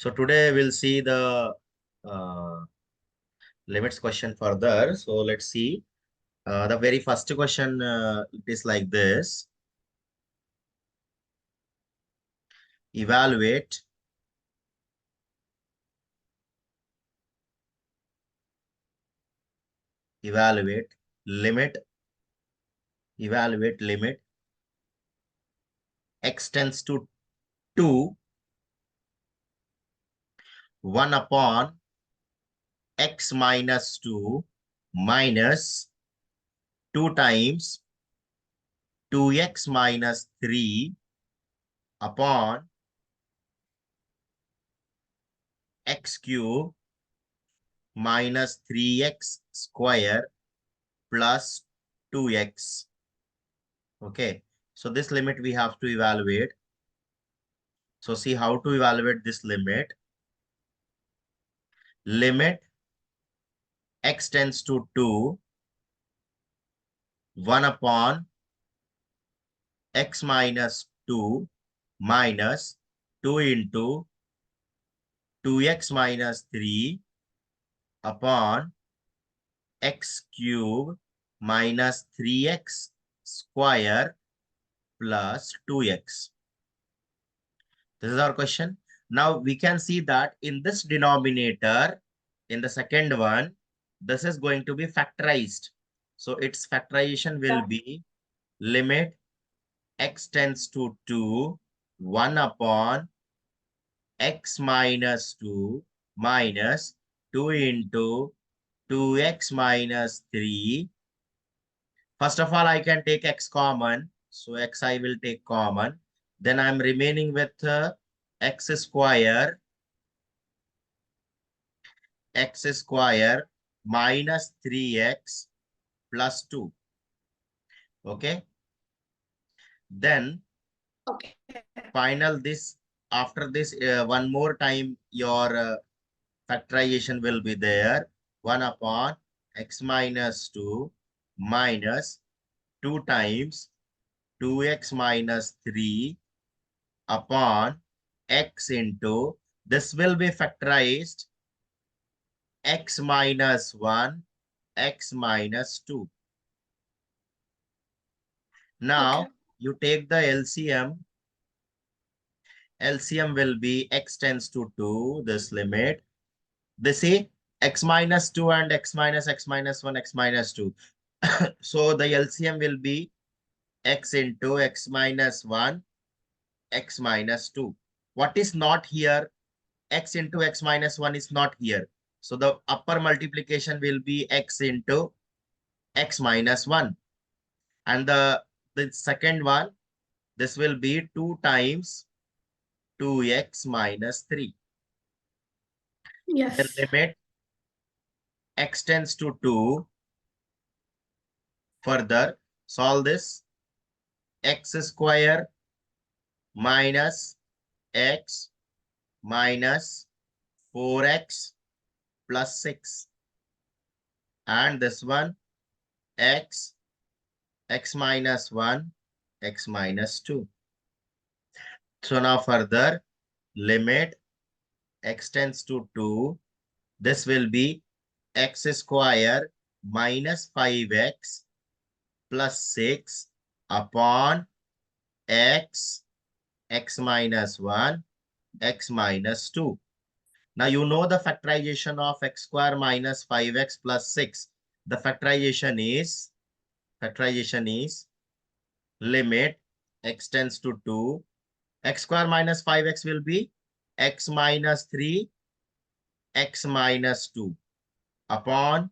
So today we'll see the uh, limits question further. So let's see. The very first question it is like this. Evaluate limit limit x tends to 2 1 upon x minus 2 minus 2 times 2x minus 3 upon x cube minus 3x square plus 2x. Okay, so this limit we have to evaluate. So see how to evaluate this limit. Limit x tends to 2, 1 upon x minus 2 minus 2 into 2x minus 3 upon x cube minus 3x square plus 2x. This is our question. Now we can see that in this denominator, in the second one, this is going to be factorized. So its factorization will be limit x tends to 2, 1 upon x minus 2 minus 2 into 2x minus 3. First of all, I can take x common. So x I will take common. Then I'm remaining with x square minus 3x plus 2. Okay. Then Okay. final this, after this one more time your factorization will be there. 1 upon x minus 2 minus 2 times 2x minus 3 upon x into, this will be factorized, x minus 1, x minus 2. Now, you take the LCM. LCM will be x tends to 2, this limit. They say x minus 2 and x minus 1, x minus 2. So the LCM will be x into x minus 1, x minus 2. What is not here? X into x minus 1 is not here. So the upper multiplication will be x into x minus 1. And the second one, this will be 2 times 2x minus 3. Yes. The limit x tends to 2. Further, solve this. X square minus x minus 4x plus 6. And this one, x minus 1, x minus 2. So now further, limit x tends to 2. This will be x square minus 5x plus 6 upon x minus 1, x minus 2. Now you know the factorization of x square minus 5x plus 6. The factorization is limit x tends to 2. X square minus 5x will be x minus 3, x minus 2 upon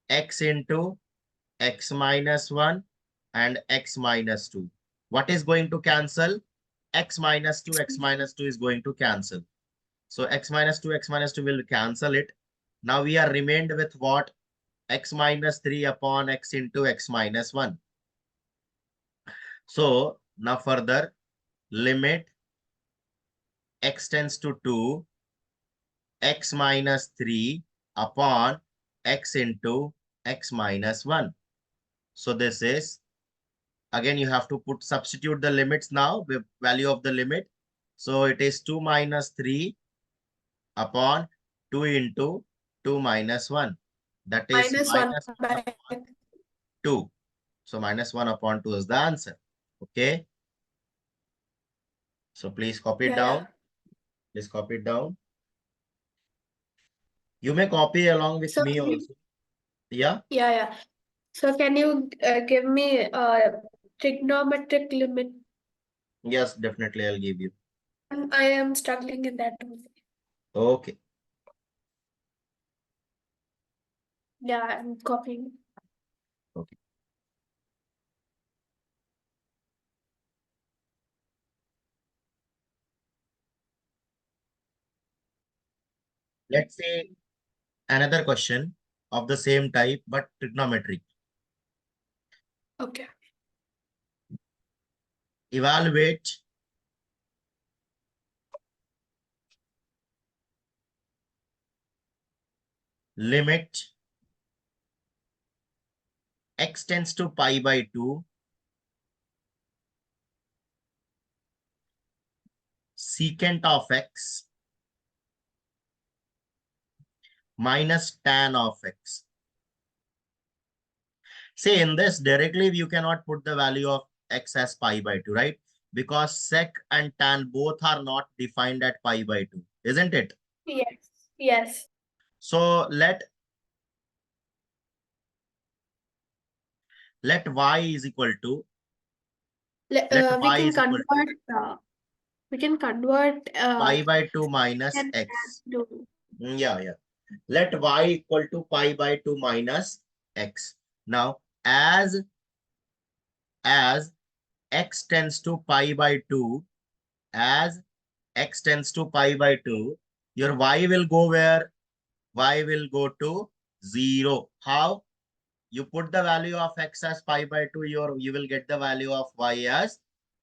x into x minus 1 and x minus 2. What is going to cancel? X minus 2 is going to cancel. So x minus 2 will cancel it. Now we are remained with what? X minus 3 upon x into x minus 1. So now further, limit x tends to 2, x minus 3 upon x into x minus 1. So this is, again you have to substitute the limits now with value of the limit. So it is 2 minus 3 upon 2 into 2 minus 1. That is Minus 1 minus 1 by upon 2. So minus 1 upon 2 is the answer. Okay. So please copy it yeah, yeah. down. Please copy it down. You may copy along with So me also. Yeah. yeah, yeah. So can you give me a trigonometric limit? Yes, definitely I'll give you. I am struggling in that only. Okay. Yeah, I'm copying. Okay. Let's say another question of the same type but trigonometric. Okay. Evaluate limit x tends to pi by 2 secant of x minus tan of x. See, in this directly you cannot put the value of x as pi by 2, right? Because sec and tan both are not defined at pi by 2, isn't it? Yes. Yes. So let y is equal to let We y can is equal to convert pi by 2 minus and x. to Yeah, yeah. Let y equal to pi by 2 minus x. Now, as x tends to pi by 2, as x tends to pi by 2, your y will go where? Y will go to 0. How? You put the value of x as pi by 2, you will get the value of y as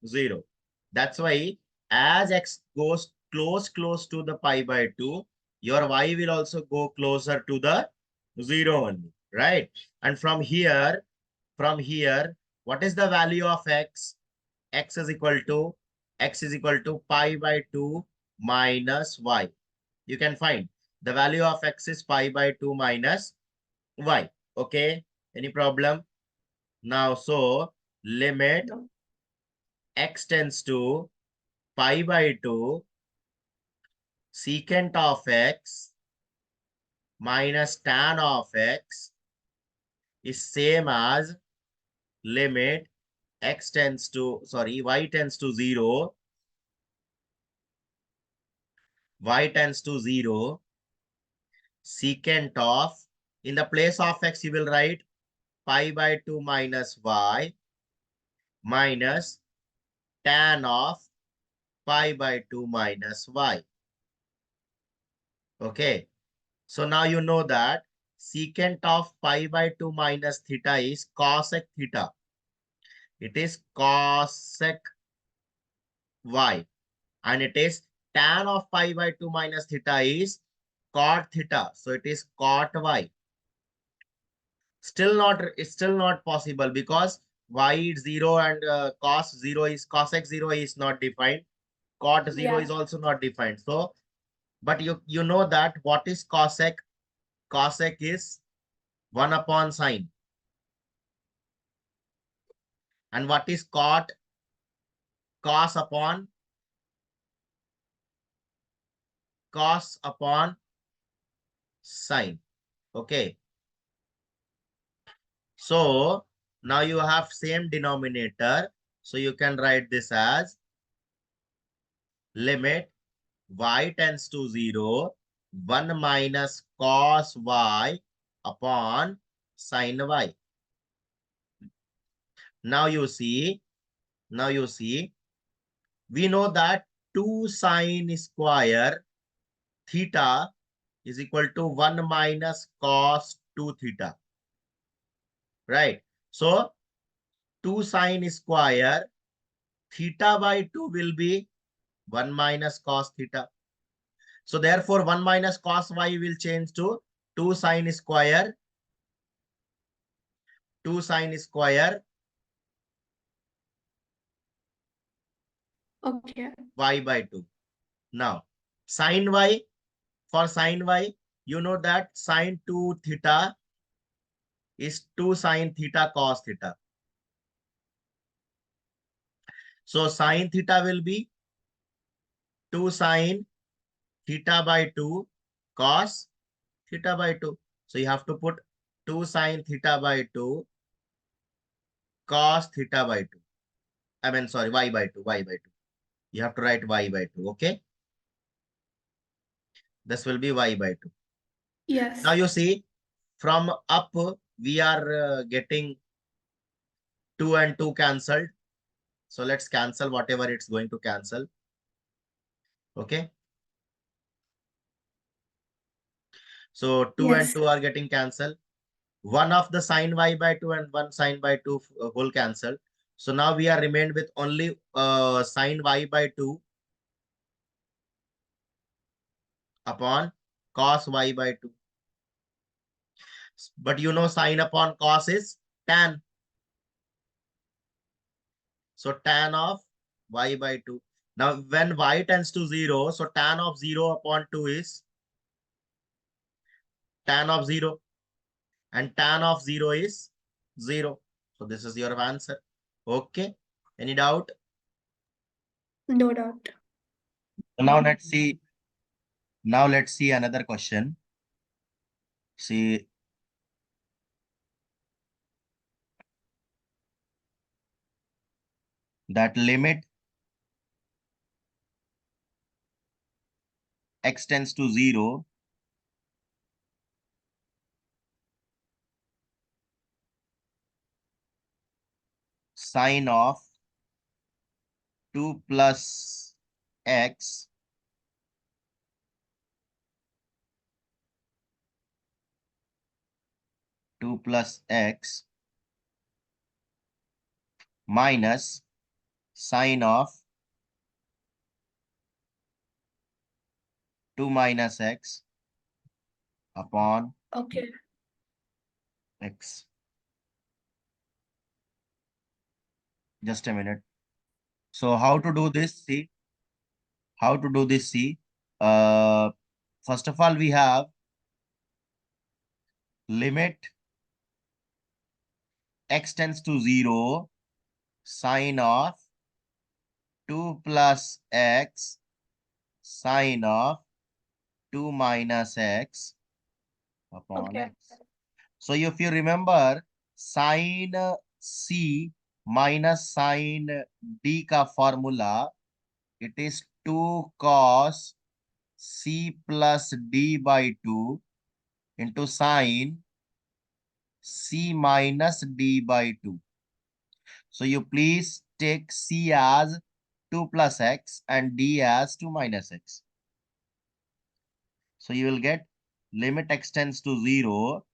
0. That's why as x goes close to the pi by 2, your y will also go closer to the 0 only, right? And from here, what is the value of x? x is equal to pi by 2 minus y. You can find the value of x is pi by 2 minus y. Okay, any problem? Now, so limit no. x tends to pi by 2 secant of x minus tan of x is same as limit x tends to, sorry, y tends to 0, y tends to 0, secant of, in the place of x, you will write pi by 2 minus y minus tan of pi by 2 minus y. Okay. So now you know that secant of pi by 2 minus theta is cosec theta. It is cosec y. And it is tan of pi by 2 minus theta is cot theta. So it is cot y. It's still not possible because y is 0 and cosec 0 is not defined. Cot 0 Yeah. is also not defined. So, but you know that what is cosec? Cosec is 1 upon sine. And what is cot? Cos upon sine. Okay. So now you have same denominator. So you can write this as limit y tends to 0, 1 minus cos y upon sine y. Now you see, we know that 2 sine square theta is equal to 1 minus cos 2 theta, right? So 2 sine square theta by 2 will be 1 minus cos theta. So therefore 1 minus cos y will change to 2 sine square, 2 sine square Okay. y by 2. Now sine y, For sine y, you know that sine 2 theta is 2 sine theta cos theta. So sine theta will be 2 sine theta by 2 cos theta by 2. So you have to put 2 sine theta by 2 cos theta by 2. I mean, sorry, y by 2, y by 2. You have to write y by 2, okay? This will be y by 2. Now Yes. you see, from up, we are getting 2 and 2 cancelled. So let's cancel whatever it's going to cancel. Okay. So 2 and Yes. 2 are getting cancelled. One of the sine y by 2 and one sine by 2 whole cancelled. So now we are remained with only sine y by 2 upon cos y by 2. But you know sine upon cos is tan. So tan of y by 2. Now when y tends to 0, so tan of 0 upon 2 is tan of 0. And tan of 0 is 0. So this is your answer. Okay. Any doubt? No doubt. Now let's see. Now let's see another question. See, that limit x tends to 0, sine of 2 plus x minus sine of 2 minus x upon Okay. x. Just a minute. So how to do this? See, how to do this? See, uh, first of all, we have limit x tends to 0, sine of 2 plus x, sine of 2 minus x upon Okay. x. So if you remember, sine c minus sine d ka formula, it is 2 cos c plus d by 2 into sine c minus d by 2. So you please take c as 2 plus x and d as 2 minus x. So you will get limit x tends to 0,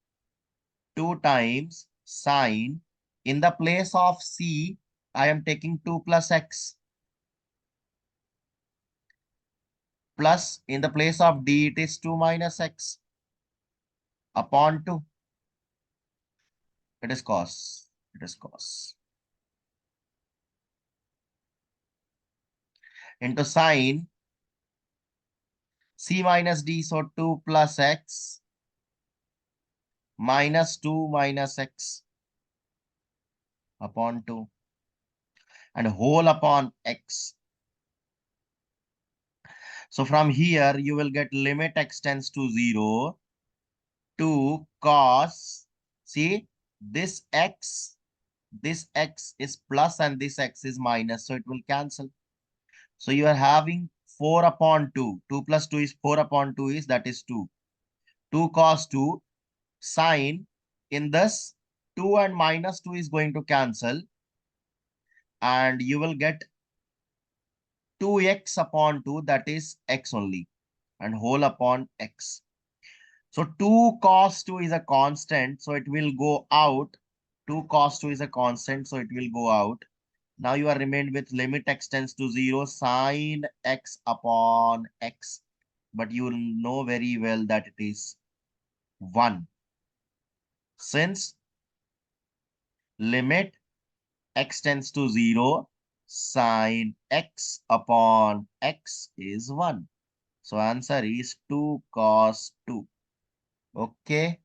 2 times sine. In the place of c, I am taking 2 plus x. Plus, in the place of d, it is 2 minus x upon 2. It is cos. It is cos. Into sine c minus d, so 2 plus x minus 2 minus x upon 2 and whole upon x. So from here, you will get limit x tends to 0, 2 cos, see, this x is plus and this x is minus, so it will cancel. So you are having 4 upon 2. 2 plus 2 is 4 upon 2 is, that is 2. 2 cos 2 sine, in this 2 and minus 2 is going to cancel and you will get 2x upon 2, that is x only, and whole upon x. So 2 cos 2 is a constant, so it will go out. 2 cos 2 is a constant, so it will go out. Now you are remained with limit x tends to 0, sine x upon x. But you will know very well that it is 1. Since limit x tends to 0, sine x upon x is 1. So answer is 2 cos 2. Okay.